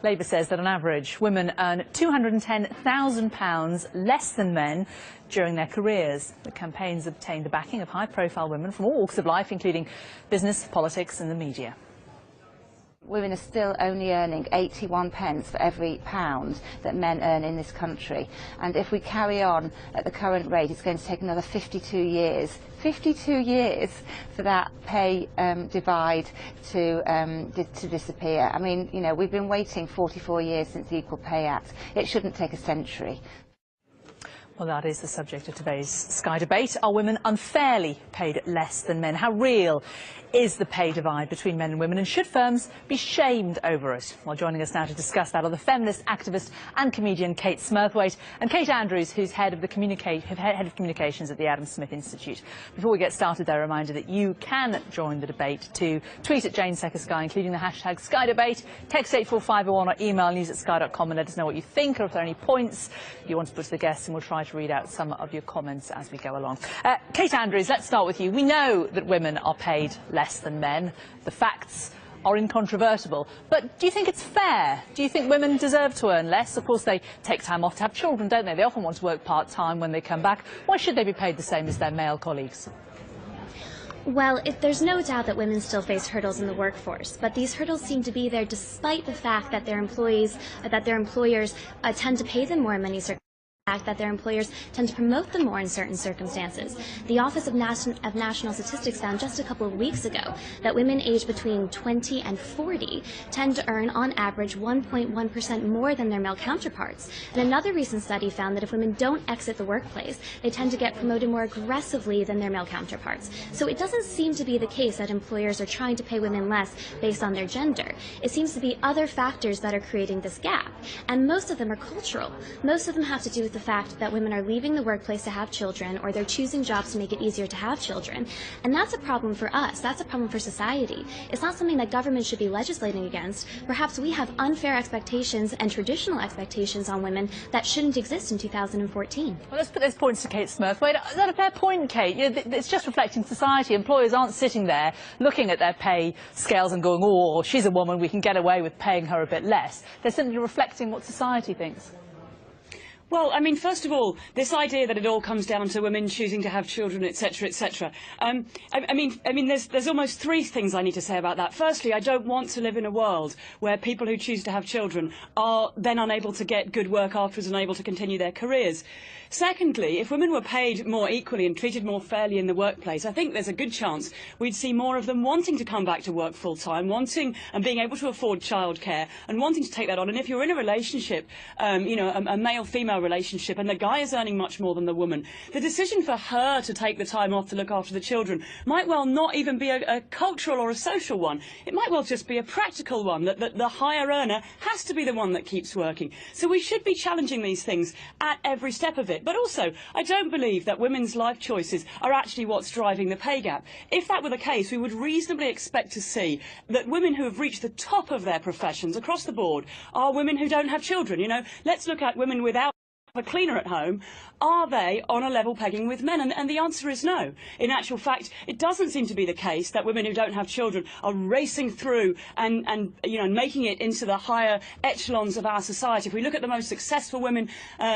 Labour says that on average, women earn £210,000 less than men during their careers. The campaign's obtained the backing of high-profile women from all walks of life, including business, politics and the media. Women are still only earning 81 pence for every pound that men earn in this country. And if we carry on at the current rate, it's going to take another 52 years for that pay divide to disappear. I mean, you know, we've been waiting 44 years since the Equal Pay Act. It shouldn't take a century. Well, that is the subject of today's Sky debate. Are women unfairly paid less than men? How real is the pay divide between men and women, and should firms be shamed over it? Well, joining us now to discuss that are the feminist activist and comedian Kate Smurthwaite and Kate Andrews, who's head of communications at the Adam Smith Institute. Before we get started, though, a reminder that you can join the debate to tweet at Jane Secker Sky, including the hashtag Sky Debate, text 84501 or email news@sky.com and let us know what you think, or if there are any points you want to put to the guests, and we'll try to read out some of your comments as we go along. Kate Andrews, let's start with you. We know that women are paid less than men. The facts are incontrovertible. But do you think it's fair? Do you think women deserve to earn less? Of course, they take time off to have children, don't they? They often want to work part-time when they come back. Why should they be paid the same as their male colleagues? Well, there's no doubt that women still face hurdles in the workforce, but these hurdles seem to be there despite the fact that their employers tend to pay them more in many circumstances. That their employers tend to promote them more in certain circumstances. The Office of National Statistics found just a couple of weeks ago that women aged between 20 and 40 tend to earn on average 1.1% more than their male counterparts. And another recent study found that if women don't exit the workplace, they tend to get promoted more aggressively than their male counterparts. So it doesn't seem to be the case that employers are trying to pay women less based on their gender. It seems to be other factors that are creating this gap, and most of them are cultural. Most of them have to do with the fact that women are leaving the workplace to have children, or they're choosing jobs to make it easier to have children. And that's a problem for us. That's a problem for society. It's not something that government should be legislating against. Perhaps we have unfair expectations and traditional expectations on women that shouldn't exist in 2014. Well, let's put those points to Kate Smurthwaite. Is that a fair point, Kate? You know, it's just reflecting society. Employers aren't sitting there looking at their pay scales and going, oh, she's a woman, we can get away with paying her a bit less. They're simply reflecting what society thinks. Well, I mean, first of all, this idea that it all comes down to women choosing to have children, etc., etc. I mean, there's almost three things I need to say about that. Firstly, I don't want to live in a world where people who choose to have children are then unable to get good work afterwards and unable to continue their careers. Secondly, if women were paid more equally and treated more fairly in the workplace, I think there's a good chance we'd see more of them wanting to come back to work full-time, wanting and being able to afford childcare and wanting to take that on. And if you're in a relationship, you know, a male-female relationship, and the guy is earning much more than the woman, the decision for her to take the time off to look after the children might well not even be a cultural or a social one. It might well just be a practical one, that the higher earner has to be the one that keeps working. So we should be challenging these things at every step of it. But also, I don't believe that women's life choices are actually what's driving the pay gap. If that were the case, we would reasonably expect to see that women who have reached the top of their professions across the board are women who don't have children. You know, let's look at women without a cleaner at home. Are they on a level pegging with men? And the answer is no. In actual fact, it doesn't seem to be the case that women who don't have children are racing through and you know, making it into the higher echelons of our society. If we look at the most successful women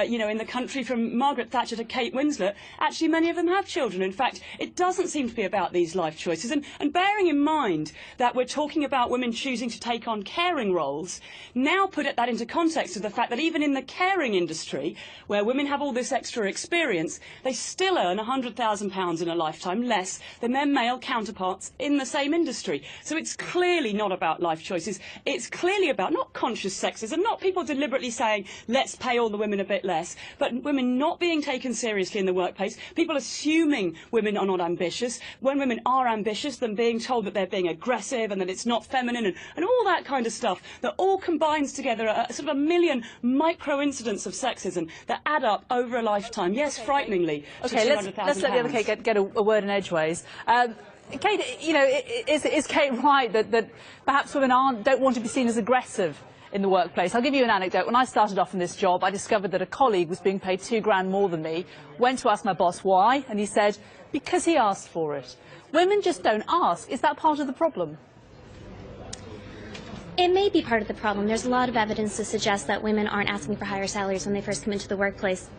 you know, in the country, from Margaret Thatcher to Kate Winslet, actually many of them have children. In fact, it doesn't seem to be about these life choices. And bearing in mind that we're talking about women choosing to take on caring roles, now put that into context of the fact that even in the caring industry, where women have all this extra experience, they still earn £100,000 in a lifetime less than their male counterparts in the same industry. So it's clearly not about life choices. It's clearly about not conscious sexism, not people deliberately saying, let's pay all the women a bit less, but women not being taken seriously in the workplace, people assuming women are not ambitious, when women are ambitious, them being told that they're being aggressive and that it's not feminine, and all that kind of stuff that all combines together a sort of a million micro incidents of sexism that add up over a lifetime, yes, frighteningly, to £200,000. Let's let the other Kate get a word in edgeways. Kate, you know, is Kate right that perhaps women don't want to be seen as aggressive in the workplace? I'll give you an anecdote. When I started off in this job, I discovered that a colleague was being paid £2 grand more than me. Went to ask my boss why, and he said, because he asked for it. Women just don't ask. Is that part of the problem? It may be part of the problem. There's a lot of evidence to suggest that women aren't asking for higher salaries when they first come into the workplace.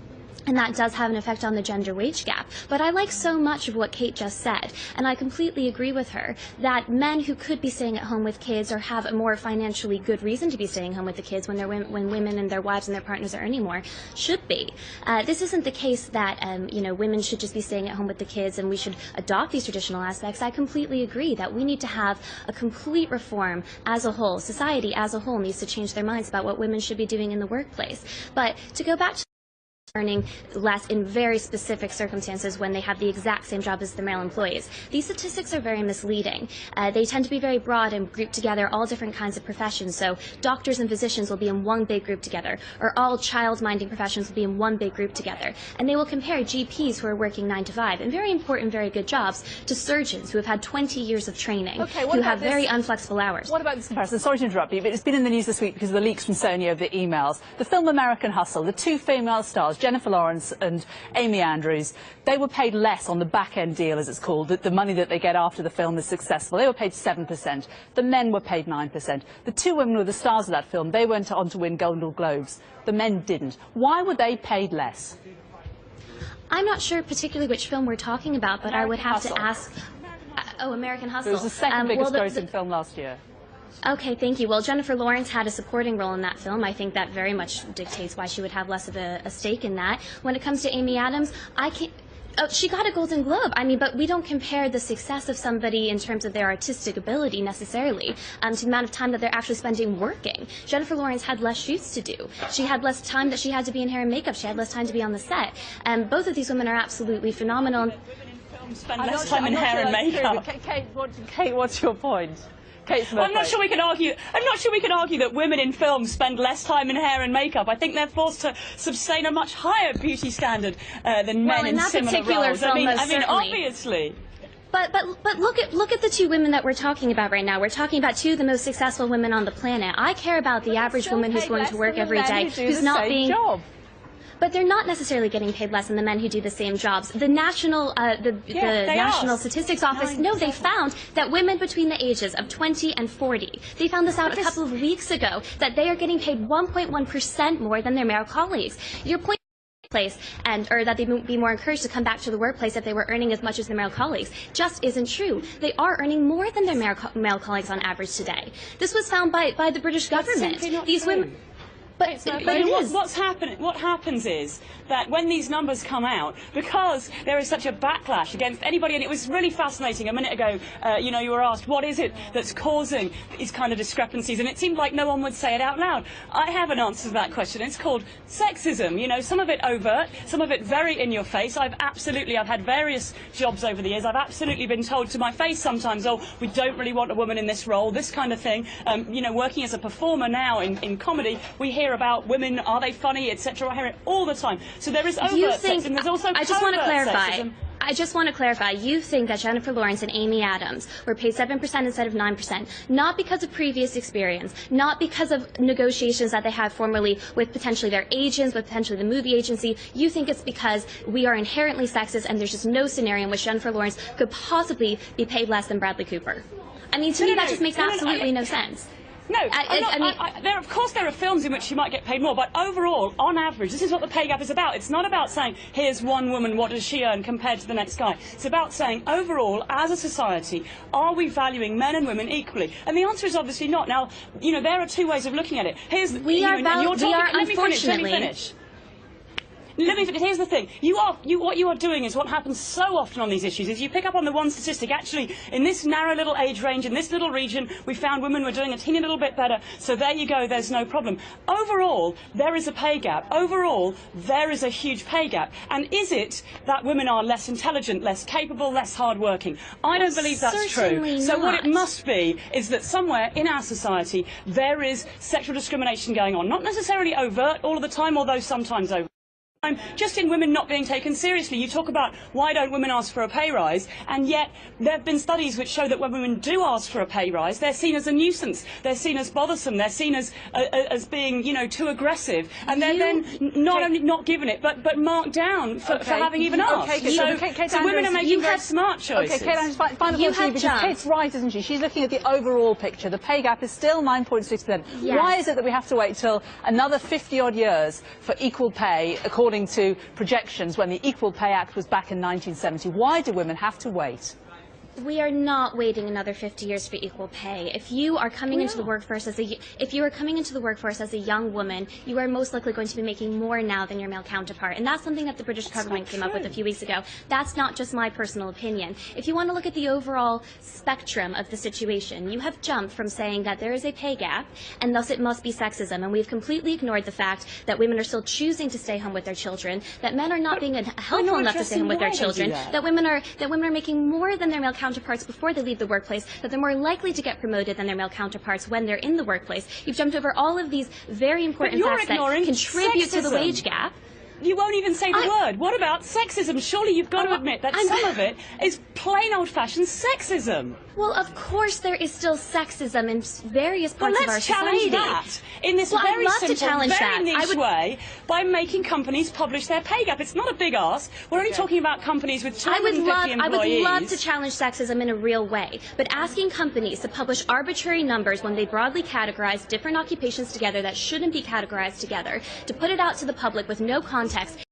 And that does have an effect on the gender wage gap. But I like so much of what Kate just said, and I completely agree with her, that men who could be staying at home with kids or have a more financially good reason to be staying home with the kids when women and their wives and their partners are earning more should be. This isn't the case that women should just be staying at home with the kids and we should adopt these traditional aspects. I completely agree that we need to have a complete reform as a whole. Society as a whole needs to change their minds about what women should be doing in the workplace. But to go back to earning less in very specific circumstances when they have the exact same job as the male employees. These statistics are very misleading. They tend to be very broad and group together all different kinds of professions. So doctors and physicians will be in one big group together, or all child-minding professions will be in one big group together. And they will compare GPs who are working 9 to 5 in very important, very good jobs to surgeons who have had 20 years of training, who have very unflexible hours. What about this comparison? Sorry to interrupt you, but it's been in the news this week because of the leaks from Sony over the emails. The film American Hustle, the two female stars, Jennifer Lawrence and Amy Andrews, they were paid less on the back-end deal, as it's called, the money that they get after the film is successful. They were paid 7%. The men were paid 9%. The two women who were the stars of that film, they went on to win Golden Globes. The men didn't. Why were they paid less? I'm not sure particularly which film we're talking about, but I would have to ask... American Hustle. It was the second biggest grossing film last year. Okay, thank you. Well, Jennifer Lawrence had a supporting role in that film. I think that very much dictates why she would have less of a stake in that. When it comes to Amy Adams, she got a Golden Globe. I mean, but we don't compare the success of somebody in terms of their artistic ability necessarily to the amount of time that they're actually spending working. Jennifer Lawrence had less shoots to do. She had less time that she had to be in hair and makeup. She had less time to be on the set. And both of these women are absolutely phenomenal. Spend less time in hair and makeup. Kate, what's your point? Well, I'm not sure we can argue. I'm not sure we can argue that women in films spend less time in hair and makeup. I think they're forced to sustain a much higher beauty standard than men in similar roles. Film, I mean, obviously. But look at the two women that we're talking about right now. We're talking about two of the most successful women on the planet. I care about the average woman who's going to work every day, who's not being. But they're not necessarily getting paid less than the men who do the same jobs. The National Statistics Office, they found that women between the ages of 20 and 40, they found this out a couple of weeks ago, that they are getting paid 1.1% more than their male colleagues. Your point or that they'd be more encouraged to come back to the workplace if they were earning as much as their male colleagues just isn't true. They are earning more than their male colleagues on average today. This was found by the British government. These women. But it is. What happens is that when these numbers come out, because there is such a backlash against anybody, and it was really fascinating a minute ago, you were asked, what is it that's causing these kind of discrepancies? And it seemed like no one would say it out loud. I have an answer to that question. It's called sexism. Some of it overt, some of it very in your face. I've had various jobs over the years. I've absolutely been told to my face sometimes, oh, we don't really want a woman in this role, this kind of thing. Working as a performer now in comedy, we hear about women, are they funny, etc. I hear it all the time. So there is overt sexism, there's also covert sexism. I just want to clarify. You think that Jennifer Lawrence and Amy Adams were paid 7% instead of 9%, not because of previous experience, not because of negotiations that they had formerly with potentially their agents, with potentially the movie agency. You think it's because we are inherently sexist and there's just no scenario in which Jennifer Lawrence could possibly be paid less than Bradley Cooper. I mean, to me, that just makes absolutely no sense. No, of course there are films in which you might get paid more, but overall, on average, this is what the pay gap is about. It's not about saying, here's one woman, what does she earn compared to the next guy. It's about saying, overall, as a society, are we valuing men and women equally? And the answer is obviously not. Now, there are two ways of looking at it. Here's Let me finish. Here's the thing. What you are doing is what happens so often on these issues is you pick up on the one statistic. Actually, in this narrow little age range, in this little region, we found women were doing a teeny little bit better. So there you go. There's no problem. Overall, there is a pay gap. Overall, there is a huge pay gap. And is it that women are less intelligent, less capable, less hardworking? I don't believe that's true. So what it must be is that somewhere in our society there is sexual discrimination going on. Not necessarily overt all of the time, although sometimes overt. Just in women not being taken seriously. You talk about why don't women ask for a pay rise, and yet there have been studies which show that when women do ask for a pay rise, they're seen as a nuisance, they're seen as bothersome, they're seen as being, you know, too aggressive, and they're then not only not given it, but marked down for having even asked. So women are making very smart choices. Okay, Kate Andrews, final point to you, because Kate's right, isn't she? She's looking at the overall picture. The pay gap is still 9.6%. Yes. Why is it that we have to wait till another 50-odd years for equal pay, according to projections, when the Equal Pay Act was back in 1970? Why do women have to wait? We are not waiting another 50 years for equal pay. If you are coming into the workforce as a young woman, you are most likely going to be making more now than your male counterpart. And that's something that the British government came up with a few weeks ago. That's not just my personal opinion. If you want to look at the overall spectrum of the situation, you have jumped from saying that there is a pay gap and thus it must be sexism. And we've completely ignored the fact that women are still choosing to stay home with their children, that men are not being helpful enough to stay home with their children, that women are making more than their male counterparts before they leave the workplace, that they're more likely to get promoted than their male counterparts when they're in the workplace. You've jumped over all of these very important facts that contribute to the wage gap. You won't even say the word. What about sexism? Surely you've got to admit that some of it is plain old-fashioned sexism. Well, of course there is still sexism in various parts of our society. Let's challenge that in this very simple, very niche way by making companies publish their pay gap. It's not a big ask. We're only talking about companies with 250 employees. I would love to challenge sexism in a real way, but asking companies to publish arbitrary numbers when they broadly categorize different occupations together that shouldn't be categorized together, to put it out to the public with no context,